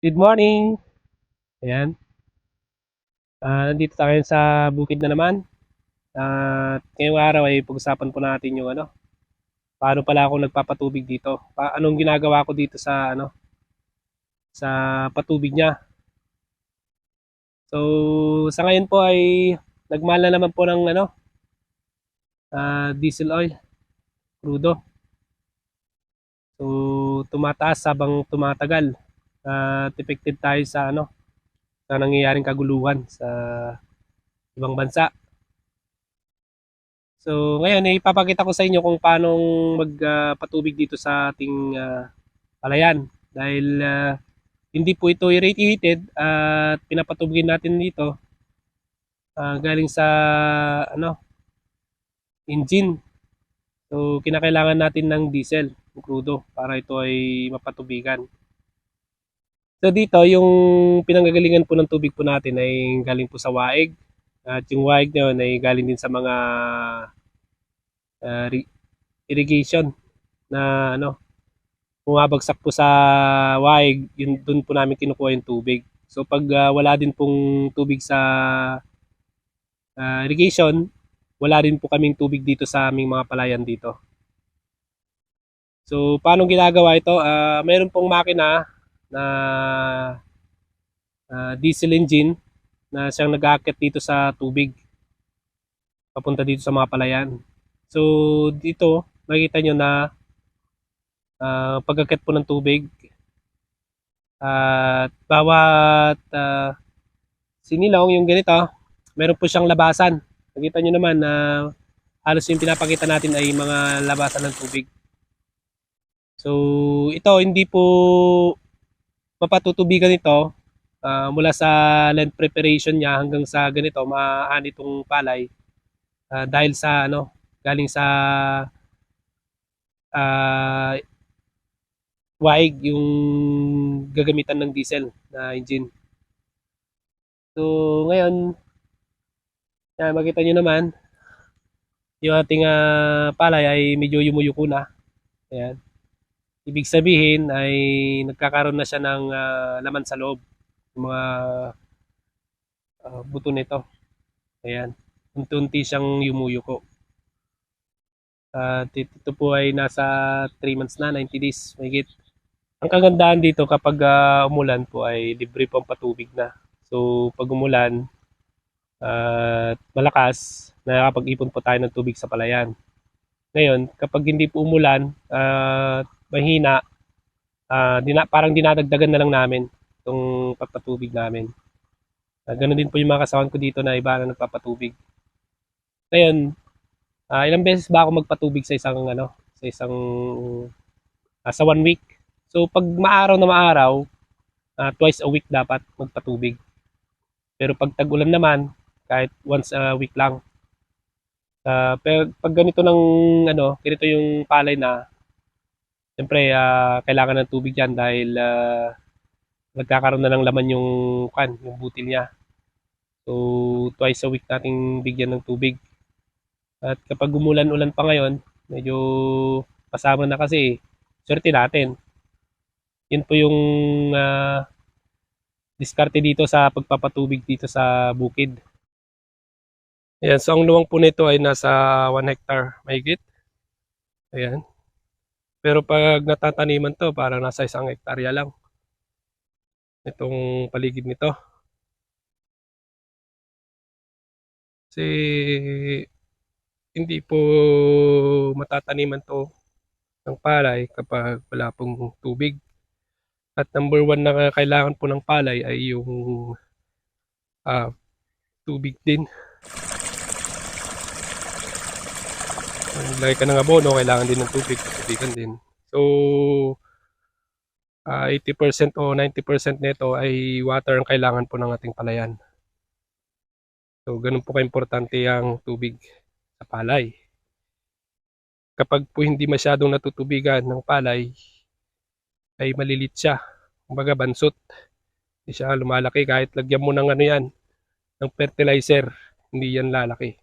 Good morning! Ayan, nandito tayo sa bukid na naman. At ngayong araw ay pag-usapan po natin yung paano pala ako nagpapatubig dito. Anong ginagawa ko dito sa sa patubig niya. So, sa ngayon po ay nagmahal na naman po ng diesel oil, crudo. So, tumataas habang tumatagal. At effective tayo sa sa nangyayaring kaguluhan sa ibang bansa. So, ngayon ipapakita ko sa inyo kung paano magpatubig dito sa ating palayan. Dahil hindi po ito irradiated at pinapatubigin natin dito galing sa ano, engine. So, kinakailangan natin ng diesel, ng crudo, para ito ay mapatubigan. So, dito yung pinanggagalingan po ng tubig po natin ay galing po sa waig. At yung waig na yun ay galing din sa mga uh, irrigation na bumabagsak po sa waig, yun dun po namin kinukuha yung tubig. So pag wala din pong tubig sa irrigation, wala din po kaming tubig dito sa aming mga palayan dito. So paano ginagawa ito? Mayroon pong makina na diesel engine na siyang nag-aakyat dito sa tubig papunta dito sa mga palayan. So dito makikita nyo na pag-akyat po ng tubig at bawat sinilong yung ganito, meron po siyang labasan. Nakita nyo naman na halos yung pinapakita natin ay mga labasan ng tubig. So ito hindi po mapatutubigan ito mula sa land preparation niya hanggang sa ganito maaani itong palay dahil sa galing sa uh, waig yung gagamitan ng diesel na engine. So ngayon, makita nyo naman yung ating palay ay medyo yumuyuko na. Ayan. Ibig sabihin ay nagkakaroon na siya ng laman sa loob, yung mga buto nito. Ayan. Unti-unti siyang yumuyuko. At ito po ay nasa 3 months na, 90 days, mahigit. Ang kagandahan dito kapag umulan po ay libre po ang patubig na. So pag umulan at malakas, nakakapag-ipon po tayo ng tubig sa palayan. Ngayon, kapag hindi po umulan at mahina, parang dinadagdagan na lang namin itong pagpatubig namin. Ganun din po yung mga kasawan ko dito na iba na nagpapatubig. Ngayon, ilang beses ba ako magpatubig sa isang sa isang sa 1 week. So pag maaraw na maaraw, twice a week dapat magpatubig. Pero pag tag-ulan naman, kahit once a week lang. Pero pag ganito ng ganito yung palay na, siyempre kailangan ng tubig yan dahil nagkakaroon na ng laman yung butil niya. So twice a week nating bigyan ng tubig. At kapag umulan-ulan pa ngayon, medyo pasama na kasi swerte natin. Yun po yung diskarte dito sa pagpapatubig dito sa bukid. Ayan, so ang luwang po nito ay nasa 1 hectare mahigit. Ayan. Pero pag natataniman to, parang nasa 1 hektarya lang. Itong paligid nito. Kasi hindi po matataniman to ng palay kapag wala pong tubig. At number one na kailangan po ng palay ay yung ah, tubig din. Lagay ka ng abono, kailangan din ng tubig, tubigan din. So, 80% o 90% nito ay water ang kailangan po ng ating palayan. So, ganun po ka-importante ang tubig sa palay. Kapag po hindi masyadong natutubigan ng palay, ay malilit siya. Kumbaga bansot. Hindi siya lumalaki kahit lagyan mo ng ng fertilizer, hindi yan lalaki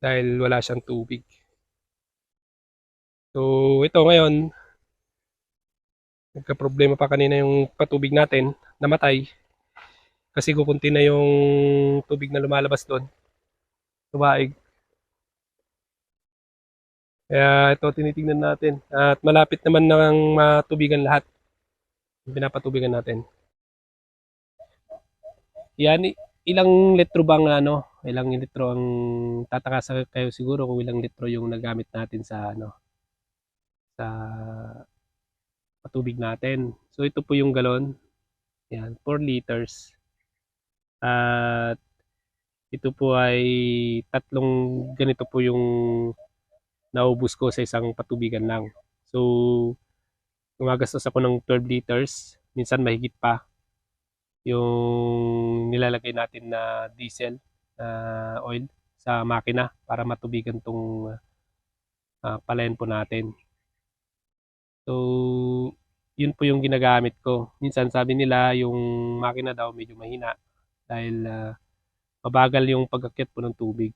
dahil wala siyang tubig. So, ito ngayon, Nagka-problema pa kanina yung patubig natin, namatay. Kasi kukunti na yung tubig na lumalabas doon, tumaig. Kaya ito tinitingnan natin. At malapit naman ng matubigan lahat. Yung pinapatubigan natin. Yan, ilang litro bang ano, ilang litro ang tataka kayo siguro kung ilang litro yung nagamit natin sa ano, sa patubig natin. So ito po yung galon. Yan, 4 liters. At ito po ay tatlong ganito po yung naubos ko sa isang patubigan lang. So, gumagastos ako ng 12 liters, minsan mahigit pa yung nilalagay natin na diesel oil sa makina para matubigan tong palayan po natin. So, yun po yung ginagamit ko. Minsan sabi nila yung makina daw medyo mahina dahil mabagal yung pag-akyat po ng tubig.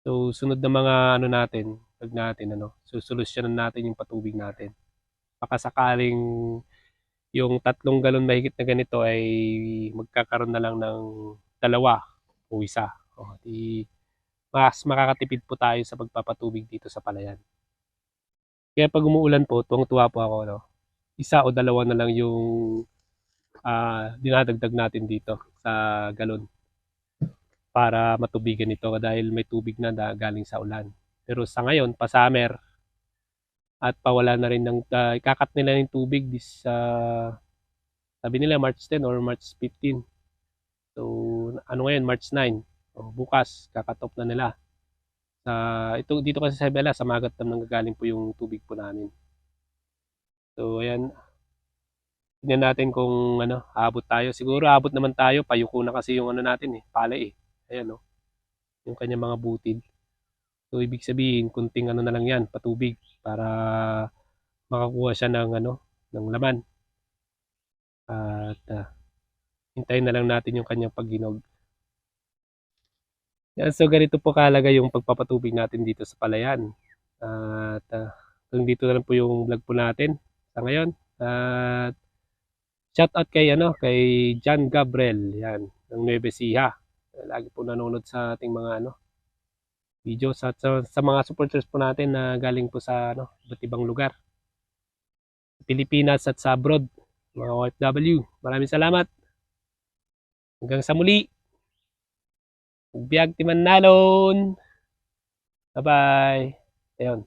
So, sunod na mga ano natin, pag natin ano, susolusyonan natin yung patubig natin. Baka sakaling yung 3 galon mahigit na ganito ay magkakaroon na lang ng dalawa o isa. O, di, mas makakatipid po tayo sa pagpapatubig dito sa palayan. Kaya pag umuulan po, tuwang-tuwa po ako, no? Isa o dalawa na lang yung dinadagdag natin dito sa galon para matubigan ito dahil may tubig na galing sa ulan. Pero sa ngayon, pa-summer at pawala na rin ng ikakat nila ng tubig this sabi nila March 10 or March 15. So ano ngayon, March 9. So, bukas kakatop na nila. Ito dito kasi sa Bella sa Magat na nanggagaling po yung tubig po namin. So ayan, tingnan natin kung ano, aabot tayo. Siguro aabot naman tayo, payuko na kasi yung ano natin palay eh. Ayan yung kanyang mga butid. So ibig sabihin, kunting ano na lang 'yan, patubig para makakuha siya ng ano, ng laman. At hintayin na lang natin yung kanyang paghinog. Yan, so ganito po kahalaga yung pagpapatubig natin dito sa palayan. At hanggang dito na lang po yung vlog po natin sa ngayon. At shout out kay John Gabriel, yan, ng Nueva Ecija. Lagi po nanonood sa ating mga videos at sa mga supporters po natin na galing po sa iba't ibang lugar. Pilipinas at sa abroad, mga OFW. Maraming salamat. Hanggang sa muli. Biyag ti Manalon. Bye-bye. Ayun.